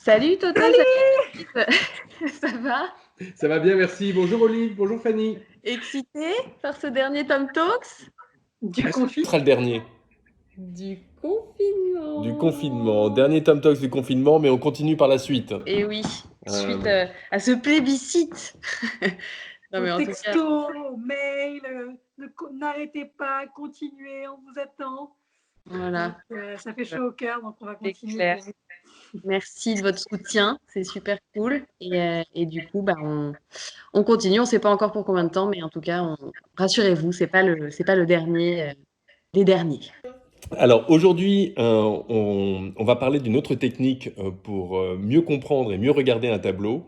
Salut Toto, salut ça va? Ça va bien, merci. Bonjour Olive, bonjour Fanny. Excité par ce dernier Tom Talks? Du confinement. Ce sera le dernier. Du Du confinement. confinement. Dernier Tom Talks du confinement, mais on continue par la suite. Et oui, Euh, suite à ce plébiscite. Non mais Vos en tout cas, textos, mails, n'arrêtez pas, continuez, on vous attend. voilà, Donc, ça fait chaud au cœur, donc on va c'est continuer clair. pour vous. Merci de votre soutien, c'est super cool. Et du coup, on continue. On ne sait pas encore pour combien de temps, mais en tout cas, rassurez-vous, c'est pas le dernier des derniers. Alors aujourd'hui, on va parler d'une autre technique pour mieux comprendre et mieux regarder un tableau,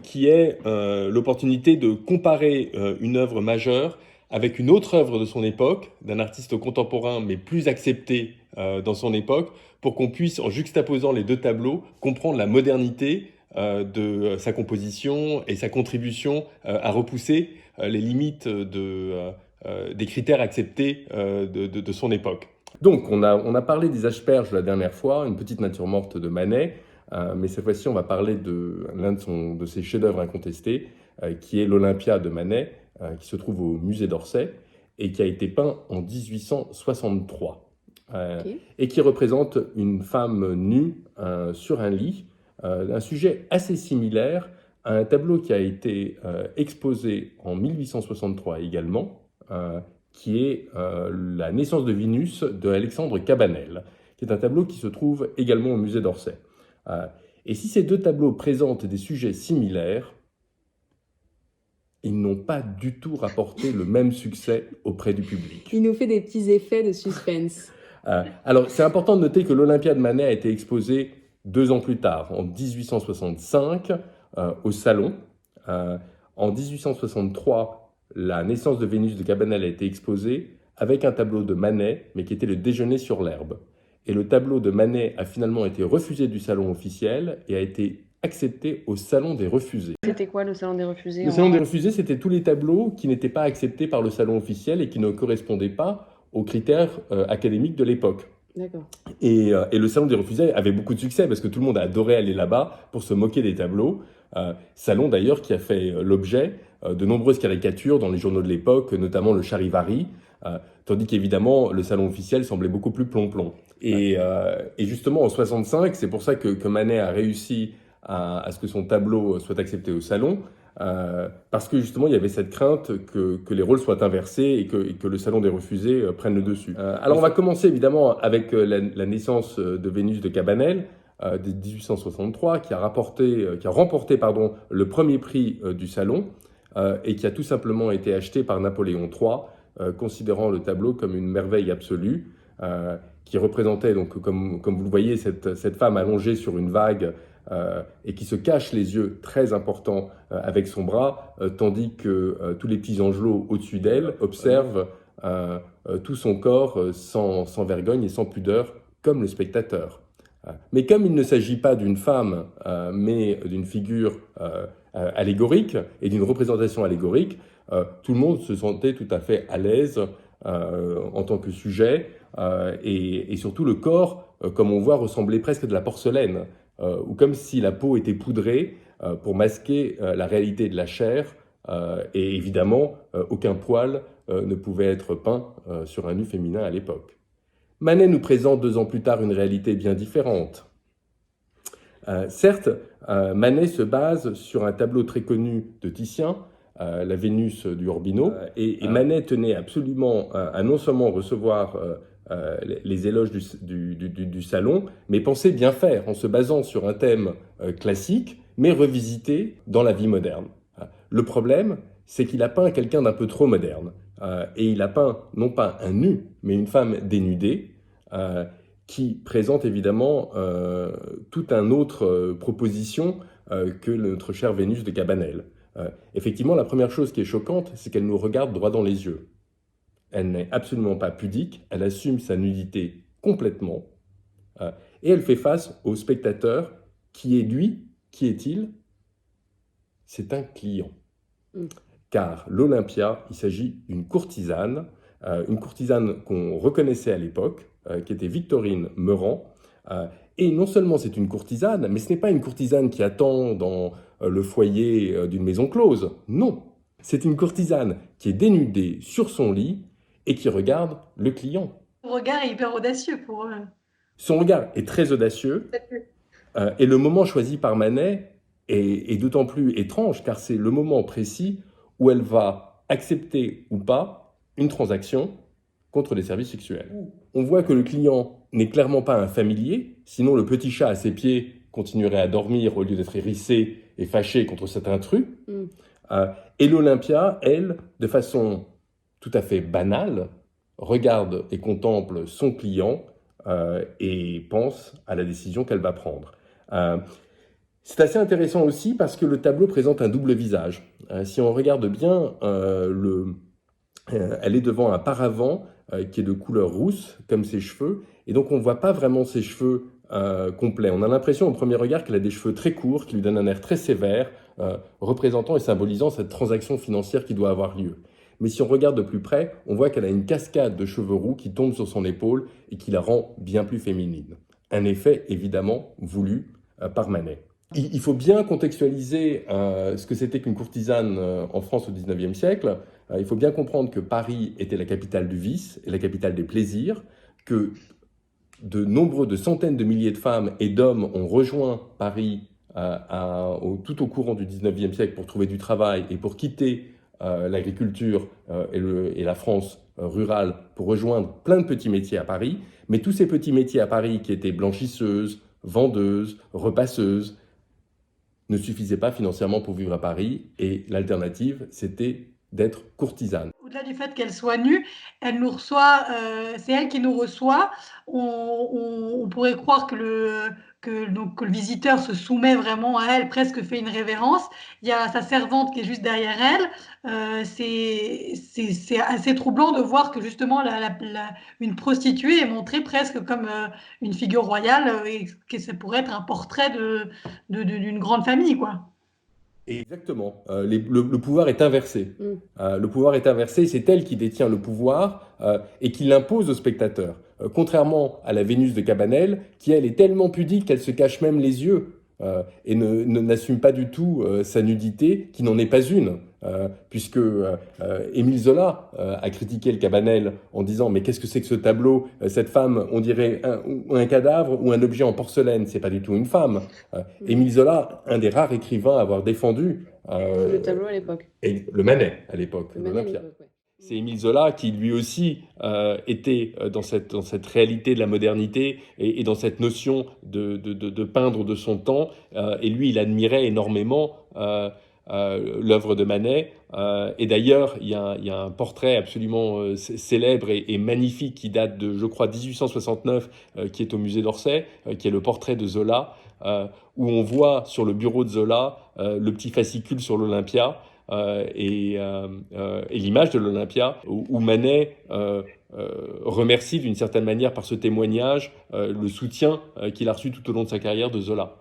qui est l'opportunité de comparer une œuvre majeure avec une autre œuvre de son époque, d'un artiste contemporain mais plus accepté dans son époque, pour qu'on puisse, en juxtaposant les deux tableaux, comprendre la modernité de sa composition et sa contribution à repousser les limites des critères acceptés de son époque. Donc, on a parlé des asperges la dernière fois, une petite nature morte de Manet, mais cette fois-ci, on va parler de l'un de ses chefs-d'œuvre incontestés, qui est l'Olympia de Manet, qui se trouve au musée d'Orsay, et qui a été peint en 1863, et qui représente une femme nue sur un lit, un sujet assez similaire à un tableau qui a été exposé en 1863 également, qui est la naissance de Vénus de Alexandre Cabanel, qui est un tableau qui se trouve également au musée d'Orsay. Et si ces deux tableaux présentent des sujets similaires, ils n'ont pas du tout rapporté le même succès auprès du public. Il nous fait des petits effets de suspense. Alors, c'est important de noter que l'Olympia de Manet a été exposée 2 ans plus tard, en 1865, au Salon. En 1863, la naissance de Vénus de Cabanel a été exposée avec un tableau de Manet, mais qui était le déjeuner sur l'herbe. Et le tableau de Manet a finalement été refusé du salon officiel et a été accepté au Salon des Refusés. C'était quoi le salon des refusés? Le Salon des Refusés, c'était tous les tableaux qui n'étaient pas acceptés par le salon officiel et qui ne correspondaient pas aux critères académiques de l'époque. D'accord. Et le Salon des Refusés avait beaucoup de succès parce que tout le monde adorait aller là-bas pour se moquer des tableaux. Salon d'ailleurs qui a fait l'objet de nombreuses caricatures dans les journaux de l'époque, notamment le Charivari, tandis qu'évidemment le salon officiel semblait beaucoup plus plomb-plomb. Et justement en 65, c'est pour ça que Manet a réussi à ce que son tableau soit accepté au salon, parce que justement il y avait cette crainte que les rôles soient inversés et que le salon des refusés prenne le dessus. Alors on va commencer évidemment avec la naissance de Vénus de Cabanel, de 1863, qui a remporté le premier prix du salon, et qui a tout simplement été acheté par Napoléon III, considérant le tableau comme une merveille absolue, qui représentait donc, comme vous le voyez, cette femme allongée sur une vague, et qui se cache les yeux très importants avec son bras, tandis que tous les petits angelots au-dessus d'elle observent tout son corps sans vergogne et sans pudeur, comme le spectateur. Mais comme il ne s'agit pas d'une femme, mais d'une figure allégorique et d'une représentation allégorique, tout le monde se sentait tout à fait à l'aise en tant que sujet, et surtout le corps, comme on voit, ressemblait presque à de la porcelaine, ou comme si la peau était poudrée pour masquer la réalité de la chair, et évidemment, aucun poil ne pouvait être peint sur un nu féminin à l'époque. Manet nous présente 2 ans plus tard une réalité bien différente. Certes, Manet se base sur un tableau très connu de Titien, la Vénus du Urbino, et Manet tenait absolument à non seulement recevoir les éloges du salon, mais pensait bien faire en se basant sur un thème classique, mais revisité dans la vie moderne. Le problème, c'est qu'il a peint quelqu'un d'un peu trop moderne. Et il a peint non pas un nu, mais une femme dénudée, qui présente évidemment toute une autre proposition que notre chère Vénus de Cabanel. Effectivement, la première chose qui est choquante, c'est qu'elle nous regarde droit dans les yeux. Elle n'est absolument pas pudique, elle assume sa nudité complètement, et elle fait face au spectateur qui est lui, qui est-il? C'est un client. Car l'Olympia, il s'agit d'une courtisane qu'on reconnaissait à l'époque, qui était Victorine Meurant, Et non seulement c'est une courtisane, mais ce n'est pas une courtisane qui attend dans le foyer d'une maison close. Non, c'est une courtisane qui est dénudée sur son lit et qui regarde le client. Son regard est hyper audacieux pour eux. Son regard est très audacieux et le moment choisi par Manet est d'autant plus étrange car c'est le moment précis où elle va accepter ou pas une transaction contre des services sexuels. On voit que le client n'est clairement pas un familier, sinon le petit chat à ses pieds continuerait à dormir au lieu d'être hérissé et fâché contre cet intrus. Et l'Olympia, elle, de façon tout à fait banale, regarde et contemple son client et pense à la décision qu'elle va prendre. C'est assez intéressant aussi parce que le tableau présente un double visage. Si on regarde bien, elle est devant un paravent qui est de couleur rousse, comme ses cheveux, et donc on ne voit pas vraiment ses cheveux complets. On a l'impression au premier regard qu'elle a des cheveux très courts, qui lui donnent un air très sévère, représentant et symbolisant cette transaction financière qui doit avoir lieu. Mais si on regarde de plus près, on voit qu'elle a une cascade de cheveux roux qui tombe sur son épaule et qui la rend bien plus féminine. Un effet évidemment voulu par Manet. Il faut bien contextualiser ce que c'était qu'une courtisane en France au XIXe siècle. Il faut bien comprendre que Paris était la capitale du vice et la capitale des plaisirs, que de centaines de milliers de femmes et d'hommes ont rejoint Paris tout au courant du XIXe siècle pour trouver du travail et pour quitter l'agriculture et la France rurale pour rejoindre plein de petits métiers à Paris. Mais tous ces petits métiers à Paris qui étaient blanchisseuses, vendeuses, repasseuses, ne suffisaient pas financièrement pour vivre à Paris. Et l'alternative, c'était d'être courtisane. Au-delà du fait qu'elle soit nue, elle nous reçoit, c'est elle qui nous reçoit. On pourrait croire que le visiteur se soumet vraiment à elle, presque fait une révérence. Il y a sa servante qui est juste derrière elle. C'est assez troublant de voir que justement une prostituée est montrée presque comme une figure royale et que ça pourrait être un portrait d'une grande famille, quoi. Exactement. Le pouvoir est inversé. Le pouvoir est inversé, c'est elle qui détient le pouvoir et qui l'impose au spectateur. Contrairement à la Vénus de Cabanel, qui elle est tellement pudique qu'elle se cache même les yeux et n'assume pas du tout sa nudité, qui n'en est pas une. Puisque Émile Zola a critiqué le Cabanel en disant « Mais qu'est-ce que c'est que ce tableau ? Cette femme, on dirait un cadavre ou un objet en porcelaine, c'est pas du tout une femme. » Émile Zola, un des rares écrivains à avoir défendu le tableau à l'époque. Et le Manet à l'époque, l'Olympia. Ouais. C'est Émile Zola qui lui aussi était dans cette réalité de la modernité et dans cette notion de peindre de son temps. Et lui, il admirait énormément l'œuvre de Manet. Et d'ailleurs, il y a un portrait absolument célèbre et magnifique qui date de, je crois, 1869, qui est au musée d'Orsay, qui est le portrait de Zola, où on voit sur le bureau de Zola le petit fascicule sur l'Olympia et l'image de l'Olympia, où Manet remercie d'une certaine manière par ce témoignage le soutien qu'il a reçu tout au long de sa carrière de Zola.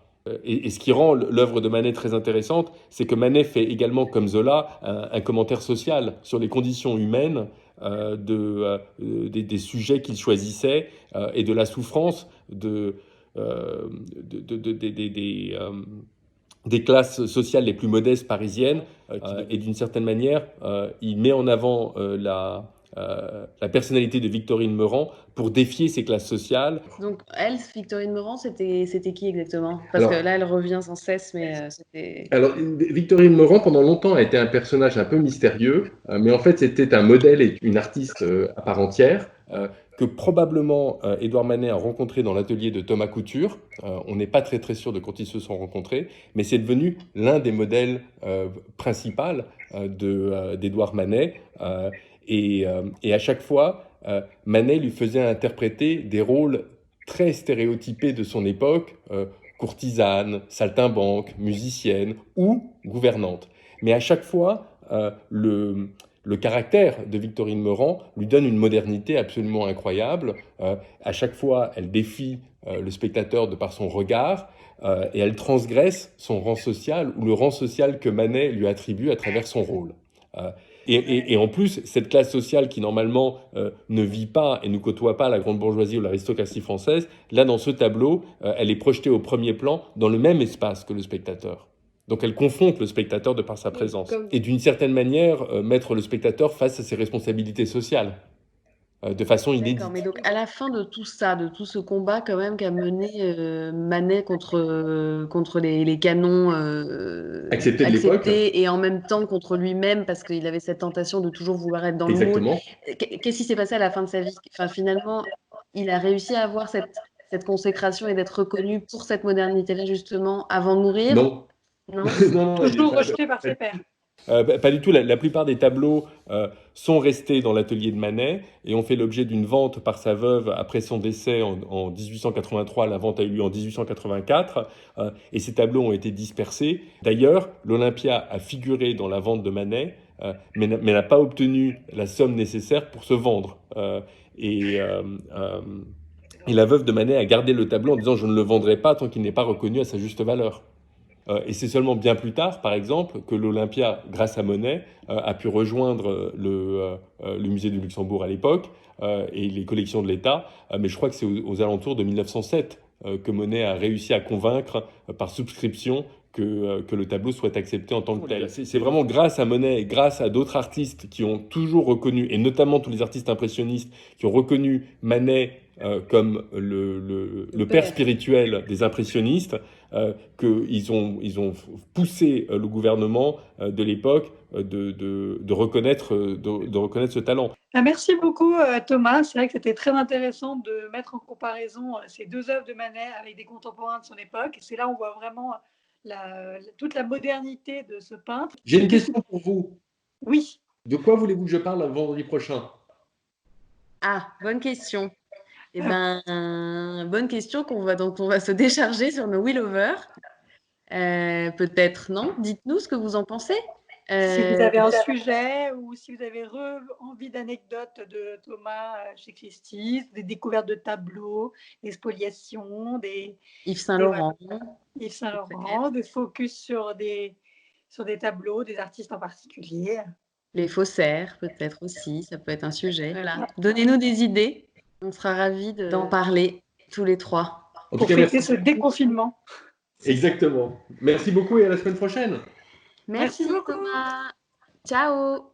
Et ce qui rend l'œuvre de Manet très intéressante, c'est que Manet fait également, comme Zola, un commentaire social sur les conditions humaines des sujets qu'il choisissait et de la souffrance des classes sociales les plus modestes parisiennes. Et d'une certaine manière, il met en avant la personnalité de Victorine Meurent pour défier ces classes sociales. Donc elle, Victorine Meurent, c'était qui exactement? Parce que là, elle revient sans cesse, mais c'était... Alors, Victorine Meurent, pendant longtemps, a été un personnage un peu mystérieux, mais en fait, c'était un modèle et une artiste à part entière, que probablement Édouard Manet a rencontré dans l'atelier de Thomas Couture. On n'est pas très très sûr de quand ils se sont rencontrés, mais c'est devenu l'un des modèles principaux d'Édouard Manet. Et à chaque fois, Manet lui faisait interpréter des rôles très stéréotypés de son époque, courtisane, saltimbanque, musicienne ou gouvernante. Mais à chaque fois, le caractère de Victorine Meurent lui donne une modernité absolument incroyable. À chaque fois, elle défie le spectateur de par son regard et elle transgresse son rang social ou le rang social que Manet lui attribue à travers son rôle. Et en plus, cette classe sociale qui normalement ne vit pas et ne côtoie pas la grande bourgeoisie ou l'aristocratie française, là dans ce tableau, elle est projetée au premier plan dans le même espace que le spectateur. Donc elle confronte le spectateur de par sa présence. Et d'une certaine manière, mettre le spectateur face à ses responsabilités sociales. De façon inédite. D'accord, mais donc à la fin de tout ça, de tout ce combat quand même qu'a mené Manet contre les canons Acceptés de l'époque. acceptés, et en même temps contre lui-même, parce qu'il avait cette tentation de toujours vouloir être dans le moule. Exactement. Qu'est-ce qui s'est passé à la fin de sa vie? Enfin, finalement, il a réussi à avoir cette consécration et d'être reconnu pour cette modernité-là, justement, avant de mourir? Non. Non. Non, Toujours rejeté par ses pairs. Pas du tout. La plupart des tableaux sont restés dans l'atelier de Manet et ont fait l'objet d'une vente par sa veuve après son décès en 1883. La vente a eu lieu en 1884 et ces tableaux ont été dispersés. D'ailleurs, l'Olympia a figuré dans la vente de Manet, mais n'a pas obtenu la somme nécessaire pour se vendre. Et la veuve de Manet a gardé le tableau en disant « je ne le vendrai pas tant qu'il n'est pas reconnu à sa juste valeur ». Et c'est seulement bien plus tard, par exemple, que l'Olympia, grâce à Monet, a pu rejoindre le musée du Luxembourg à l'époque et les collections de l'État. Mais je crois que c'est aux alentours de 1907 que Monet a réussi à convaincre par subscription que le tableau soit accepté en tant que tel. C'est vraiment grâce à Monet et grâce à d'autres artistes qui ont toujours reconnu, et notamment tous les artistes impressionnistes, qui ont reconnu Manet comme le père spirituel des impressionnistes, qu'ils ont poussé le gouvernement de l'époque de reconnaître ce talent. Merci beaucoup Thomas, c'est vrai que c'était très intéressant de mettre en comparaison ces deux œuvres de Manet avec des contemporains de son époque. C'est là où on voit vraiment toute la modernité de ce peintre. J'ai une question pour vous. Oui. De quoi voulez-vous que je parle vendredi prochain? Ah, bonne question. Eh ben, bonne question dont on va se décharger sur nos Willovers. Peut-être, non? Dites-nous ce que vous en pensez. Si vous avez un sujet ou si vous avez envie d'anecdotes de Thomas chez Christie's, des découvertes de tableaux, des spoliations, des Yves Saint-Laurent, des focus sur des tableaux, des artistes en particulier. Les faussaires, peut-être aussi, ça peut être un sujet. Voilà. Donnez-nous des idées. On sera ravis d'en parler tous les trois. Pour fêter ce déconfinement. Exactement. Merci beaucoup et à la semaine prochaine. Merci beaucoup. Thomas. Ciao.